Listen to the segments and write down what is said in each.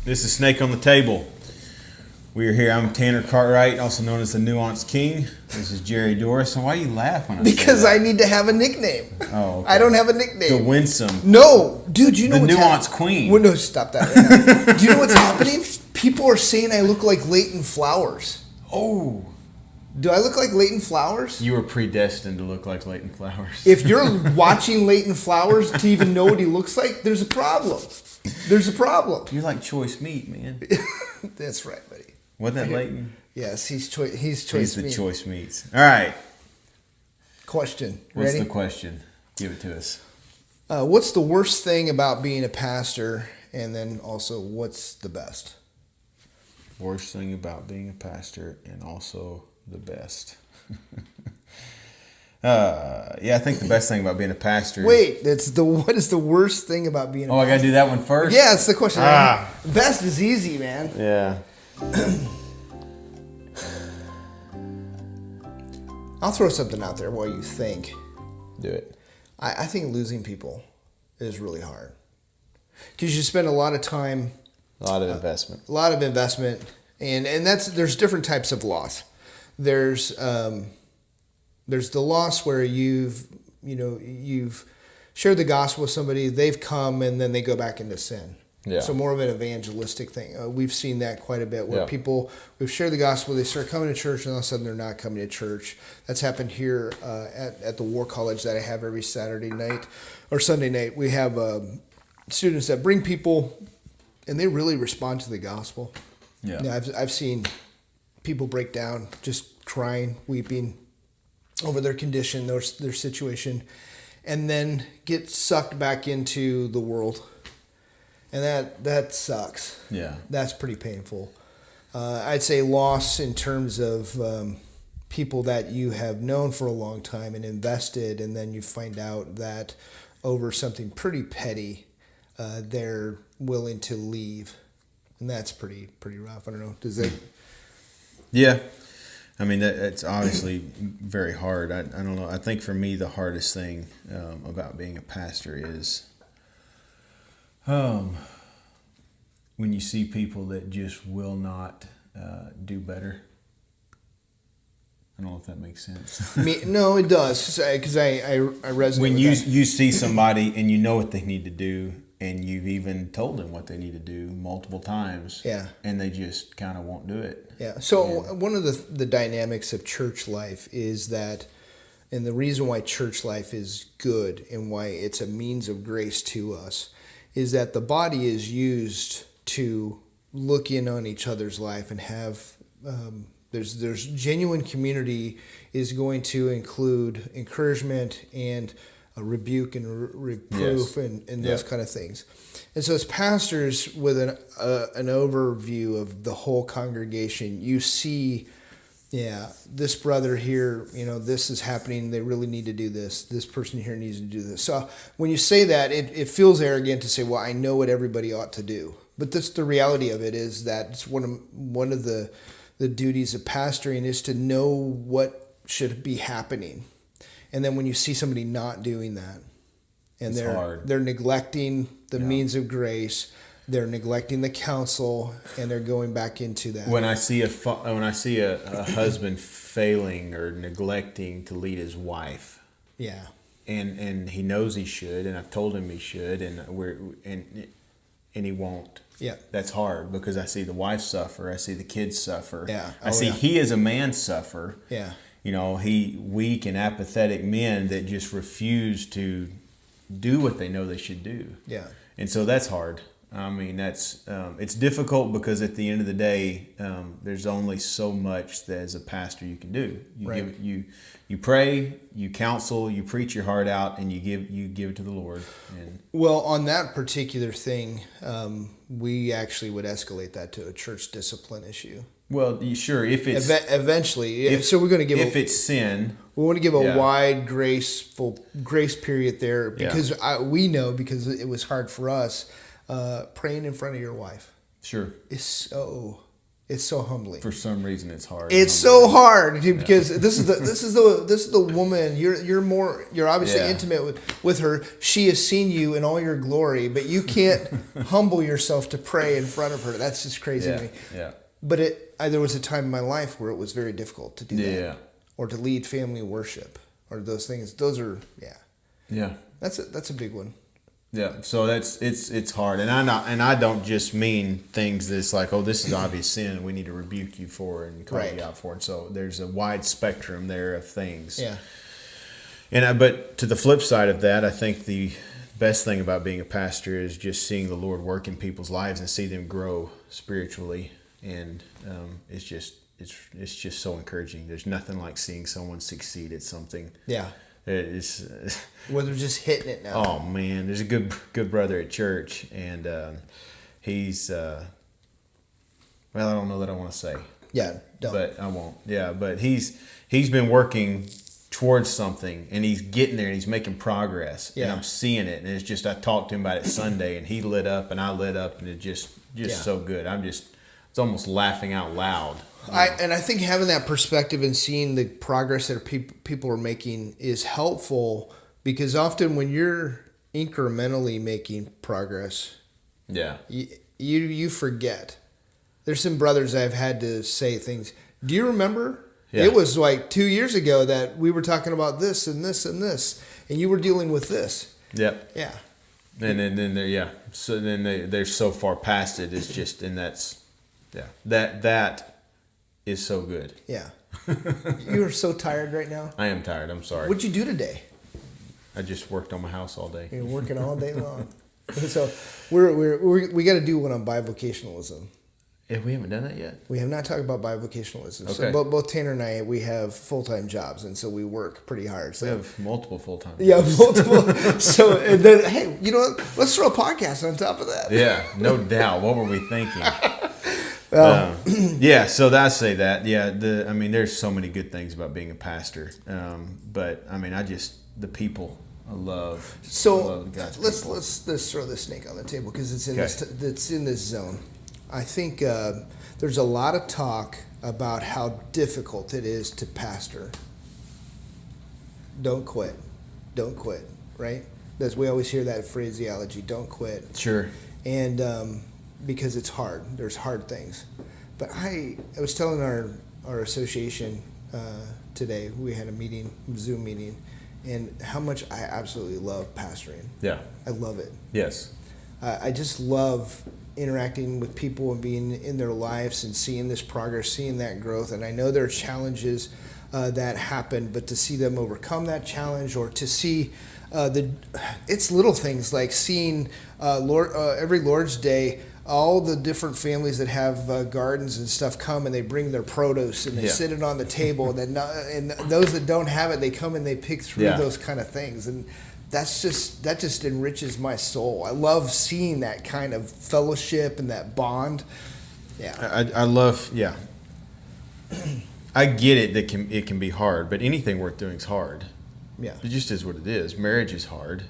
This is Snake on the Table. We are here. I'm Tanner Cartwright, also known as the Nuance King. This is Jerry Doris. And why are you laughing? Because I need to have a nickname. Oh, okay. I don't have a nickname. The Winsome. No, dude, you know what's happening? The Nuance Queen. Well, no, stop that right now. Do you know what's happening? People are saying I look like Leighton Flowers. Oh. Do I look like Leighton Flowers? You were predestined to look like Leighton Flowers. If you're watching Leighton Flowers to even know what he looks like, there's a problem. There's a problem. You're like choice meat, man. That's right, buddy. Wasn't that Leighton? Yes, he's choice He's the meat. choice meats. All right. Question. What's Ready? the question? Give it to us. What's the worst thing about being a pastor? And then also, what's the best? Worst thing about being a pastor and also the best. I think the best thing about being a pastor. Wait, what is the worst thing about being a pastor? I gotta do that one first? Yeah, it's the question. Best is easy, man. Yeah. I'll throw something out there while you think. Do it. I think losing people is really hard. Because you spend a lot of time. A lot of investment. And there's different types of loss. There's the loss where you've shared the gospel with somebody, they've come and then they go back into sin. Yeah. So more of an evangelistic thing. We've seen that quite a bit where we've shared the gospel, they start coming to church, and all of a sudden they're not coming to church. That's happened here at the War College that I have every Saturday night or Sunday night. We have students that bring people, and they really respond to the gospel. Yeah. Now, I've seen people break down, just crying, weeping over their condition, their situation, and then get sucked back into the world. And that sucks. Yeah. That's pretty painful. I'd say loss in terms of people that you have known for a long time and invested, and then you find out that over something pretty petty, they're willing to leave. And that's pretty rough. I don't know. Does that... Yeah. I mean, it's obviously very hard. I don't know. I think for me, the hardest thing about being a pastor is when you see people that just will not do better. I don't know if that makes sense. No, it does, because I resonate when with you that. you see somebody and you know what they need to do, and you've even told them what they need to do multiple times, and they just kind of won't do it. Yeah. So one of the dynamics of church life is that, and the reason why church life is good and why it's a means of grace to us, is that the body is used to look in on each other's life and have there's genuine community is going to include encouragement and a rebuke and reproof and those kind of things. And so as pastors with an overview of the whole congregation, you see, this brother here, this is happening. They really need to do this. This person here needs to do this. So when you say that, it feels arrogant to say, well, I know what everybody ought to do. But that's the reality of it, is that it's one of the duties of pastoring is to know what should be happening. And then when you see somebody not doing that, and they're neglecting the means of grace, they're neglecting the counsel, and they're going back into that. When I see a husband failing or neglecting to lead his wife, and he knows he should, and I've told him he should, and he won't. Yeah, that's hard, because I see the wife suffer, I see the kids suffer. I see he as a man suffer. Yeah. Weak and apathetic men that just refuse to do what they know they should do. Yeah. And so that's hard. I mean, it's difficult, because at the end of the day, there's only so much that as a pastor you can do. You pray, you counsel, you preach your heart out, and you give it to the Lord. And well, on that particular thing, we actually would escalate that to a church discipline issue. Well, sure, if it's eventually, so we're going to give it's sin, we want to give a wide grace period there, because we know, because it was hard for us. Praying in front of your wife, sure, is so It's so humbling. For some reason, it's hard. It's so hard, dude, because this is the woman you're obviously intimate with her. She has seen you in all your glory, but you can't humble yourself to pray in front of her. That's just crazy to me. Yeah. But there was a time in my life where it was very difficult to do that, or to lead family worship, or those things. Those are That's a big one. Yeah, so it's hard, and I don't just mean things that's like, oh, this is obvious sin, we need to rebuke you for it and call you out for it. So there's a wide spectrum there of things. Yeah. But to the flip side of that, I think the best thing about being a pastor is just seeing the Lord work in people's lives and see them grow spiritually, and it's just so encouraging. There's nothing like seeing someone succeed at something. Yeah. It's where they're just hitting it now. Oh man, there's a good brother at church, and he's well, I don't know that I want to say. Yeah, don't. But I won't. Yeah, but he's been working towards something, and he's getting there, and he's making progress. Yeah. And I'm seeing it, and it's just, I talked to him about it Sunday, and he lit up, and I lit up, and it just so good. It's almost laughing out loud. I think having that perspective and seeing the progress that people are making is helpful, because often when you're incrementally making progress, you forget. There's some brothers I've had to say things. Do you remember? Yeah. It was like 2 years ago that we were talking about this and this and this, and you were dealing with this. Yep. Yeah. And then they're so then they're so far past it. It's just, and that's that is so good. Yeah. You are so tired right now. I am tired. I'm sorry. What'd you do today? I just worked on my house all day. You're working all day long. So we got to do one on bivocationalism. Yeah, we haven't done that yet. We have not talked about bivocationalism. Okay. So both Tanner and I, we have full-time jobs, and so we work pretty hard. So we have multiple full-time jobs. Yeah, multiple. So and then, hey, you know what? Let's throw a podcast on top of that. Yeah, no doubt. What were we thinking? So I say that. Yeah, there's so many good things about being a pastor. But the people I love. So let's throw this snake on the table, because it's in this zone. I think there's a lot of talk about how difficult it is to pastor. Don't quit, right? We always hear that phraseology. Don't quit. Sure. And because it's hard. There's hard things. But I was telling our association today, we had a Zoom meeting, and how much I absolutely love pastoring. Yeah. I love it. Yes. I just love interacting with people and being in their lives and seeing this progress, seeing that growth. And I know there are challenges that happen, but to see them overcome that challenge, or to see it's little things like seeing every Lord's Day, all the different families that have gardens and stuff come and they bring their produce and they sit it on the table, and those that don't have it, they come and they pick through those kind of things, and that just enriches my soul. I love seeing that kind of fellowship and that bond. Yeah, I love. Yeah, I get it that it can be hard, but anything worth doing is hard. Yeah, it just is what it is. Marriage is hard.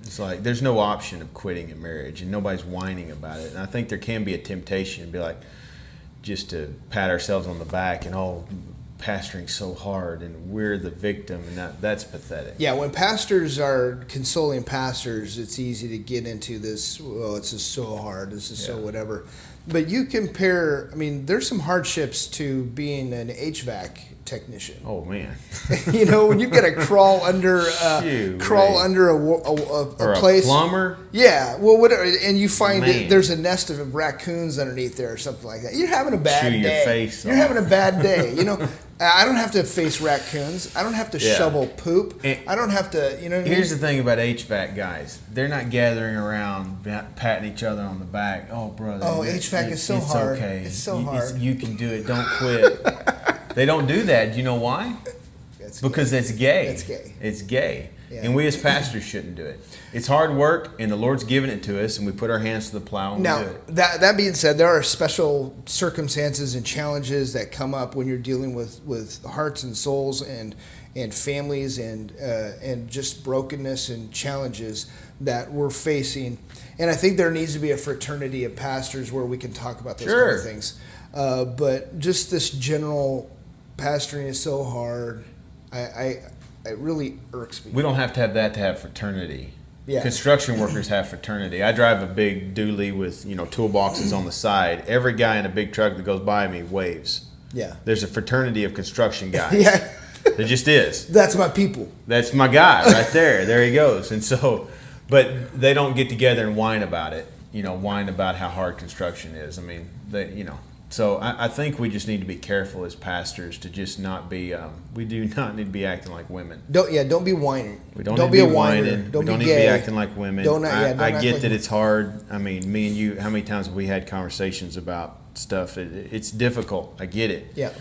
It's like there's no option of quitting in marriage, and nobody's whining about it. And I think there can be a temptation to be like, just to pat ourselves on the back and pastoring's so hard and we're the victim, and that's pathetic. Yeah, when pastors are consoling pastors, it's easy to get into this, well, it's just so hard, this is so whatever. But you compare, there's some hardships to being an HVAC technician. Oh man. When you've got to crawl under a place. A plumber? Yeah, well, whatever, and you find that there's a nest of raccoons underneath there or something like that. You're having a bad day. Your face You're having a bad day. I don't have to face raccoons. I don't have to shovel poop. I don't have to, Here's the thing about HVAC guys. They're not gathering around patting each other on the back. Oh, brother. Oh, HVAC is so hard. It's okay. It's so hard. You can do it. Don't quit. They don't do that. Do you know why? Because it's gay. It's gay. It's gay. Yeah. And we as pastors shouldn't do it. It's hard work, and the Lord's given it to us, and we put our hands to the plow and we do it. That being said, there are special circumstances and challenges that come up when you're dealing with hearts and souls and families and just brokenness and challenges that we're facing. And I think there needs to be a fraternity of pastors where we can talk about those kind of things. But just this general pastoring is so hard. It really irks me. We don't have that to have fraternity. Yeah. Construction workers have fraternity. I drive a big dually with toolboxes on the side. Every guy in a big truck that goes by me waves. Yeah. There's a fraternity of construction guys. Yeah. There just is. That's my people. That's my guy right there. There he goes. And so, but they don't get together and whine about it. Whine about how hard construction is. I mean, So I think we just need to be careful as pastors to just not be. We do not need to be acting like women. Don't be whining. We don't need be to a be whiner. whining. Don't we don't be need gay. to be acting like women. I get like that it's hard. I mean, me and you. How many times have we had conversations about stuff? It's difficult. I get it. Yeah.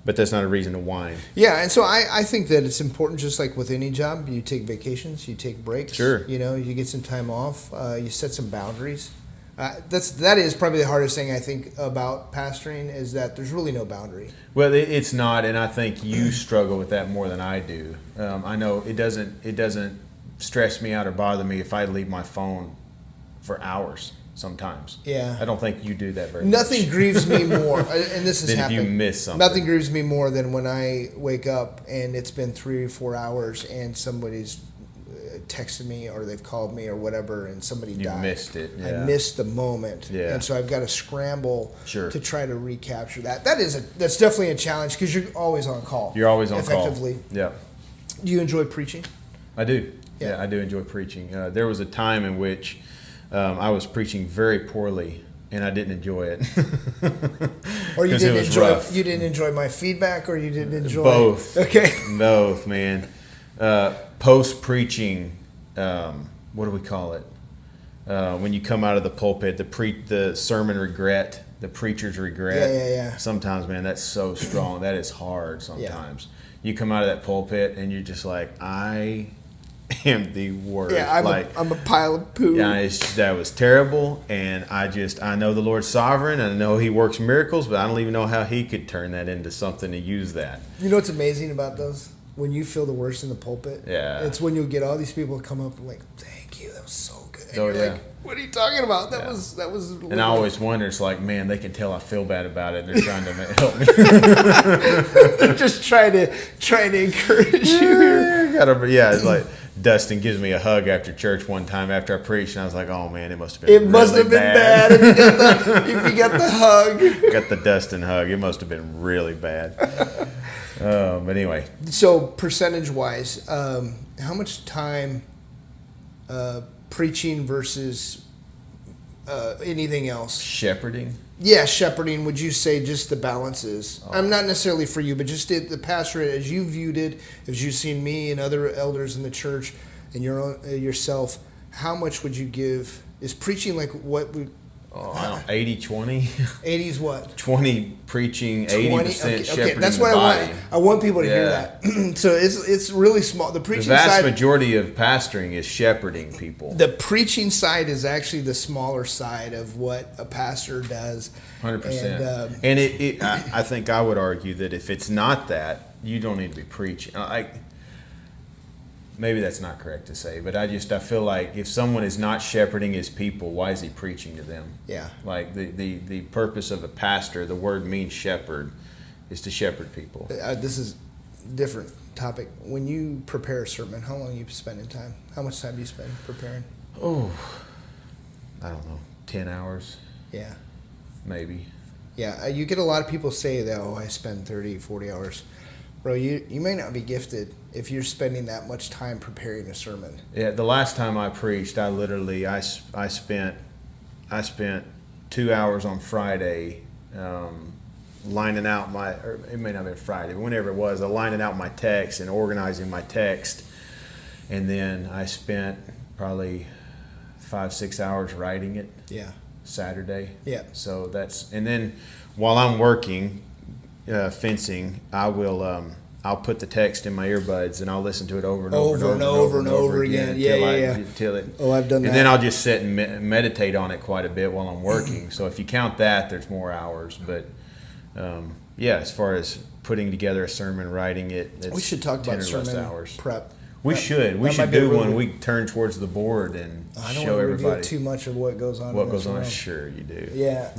But that's not a reason to whine. Yeah, and so I think that it's important, just like with any job, you take vacations, you take breaks. Sure. You get some time off, you set some boundaries. That is probably the hardest thing I think about pastoring is that there's really no boundary. Well, it's not, and I think you struggle with that more than I do. I know it doesn't stress me out or bother me if I leave my phone for hours. Sometimes. Yeah. I don't think you do that very much. Nothing grieves me more, and this has than happened. If you miss something. Nothing grieves me more than when I wake up and it's been 3 or 4 hours and somebody's texted me or they've called me or whatever and somebody died. You missed it. Yeah. I missed the moment. Yeah. And so I've got to scramble Sure. to try to recapture that. That's definitely a challenge because you're always on call. You're always on effectively. Call. Yeah. Do you enjoy preaching? I do. Yeah, I do enjoy preaching. There was a time in which I was preaching very poorly, and I didn't enjoy it. Or you didn't enjoy my feedback, or you didn't enjoy both. Okay, both, man. Post preaching, what do we call it? When you come out of the pulpit, the sermon regret, the preacher's regret. Yeah. Sometimes, man, that's so strong. That is hard. Sometimes you come out of that pulpit and you're just like, I am the worst. Yeah, I'm a pile of poo. Yeah, that was terrible, and I know the Lord's sovereign, and I know He works miracles, but I don't even know how He could turn that into something to use that. You know what's amazing about those? When you feel the worst in the pulpit, it's when you'll get all these people come up and like, "Thank you, that was so good." And you're like, "What are you talking about? That was." And I always wonder, it's like, man, they can tell I feel bad about it. They're trying to help me. They're just trying to encourage you. It's like Dustin gives me a hug after church one time after I preached, and I was like, "Oh man, it must have been bad if you got the hug." Got the Dustin hug. It must have been really bad. But anyway. So percentage-wise, how much time preaching versus anything else? Shepherding? Yeah, shepherding. Would you say just the balance is? I'm not necessarily for you, but just the pastorate as you viewed it, as you've seen me and other elders in the church and yourself, how much would you give? Is preaching like what we... 80-20. 80's what? 20 preaching, 80% shepherding. Okay, that's what the body. I want. I want people to hear that. So it's really small. The preaching the vast side, majority of pastoring is shepherding people. The preaching side is actually the smaller side of what a pastor does. 100%. And I think I would argue that if it's not that, you don't need to be preaching. Maybe that's not correct to say, but I feel like if someone is not shepherding his people, why is he preaching to them? Yeah. Like the purpose of a pastor, the word means shepherd, is to shepherd people. This is a different topic. When you prepare a sermon, how long are you spending time? How much time do you spend preparing? Oh, I don't know, 10 hours. Yeah. Maybe. Yeah, you get a lot of people say that, I spend 30, 40 hours. Bro, you may not be gifted if you're spending that much time preparing a sermon. Yeah, the last time I preached, I spent 2 hours on Friday lining out or it may not have been Friday, but whenever it was, lining out my text and organizing my text. And then I spent probably 5-6 hours writing it. Yeah. Saturday. Yeah. So and then while I'm working, fencing, I will I'll put the text in my earbuds and I'll listen to it over and over again. Till it. Oh, I've done that. And then I'll just sit and meditate on it quite a bit while I'm working. So if you count that, there's more hours. But as far as putting together a sermon, writing it, it's we should talk 10 about or less sermon hours. prep. We should do one. We turn towards the board and I don't show want to everybody reveal too much of what goes on. What goes on? Sure, you do. Yeah,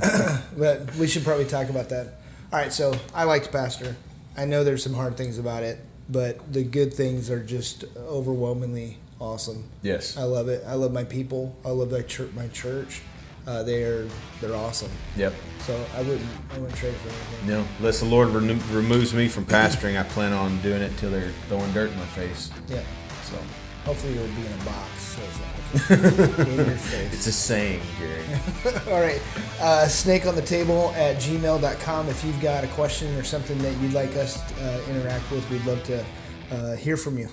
but we should probably talk about that. All right, so I liked Pastor. I know there's some hard things about it, but the good things are just overwhelmingly awesome. Yes, I love it. I love my people. I love my church. They're awesome. Yep. So I wouldn't trade for anything. No, unless the Lord removes me from pastoring, I plan on doing it till they're throwing dirt in my face. Yeah. So hopefully you'll be in a box. So it's not in your face. It's a saying, Gary. All right. snakeonthetable@gmail.com. If you've got a question or something that you'd like us to interact with, we'd love to hear from you.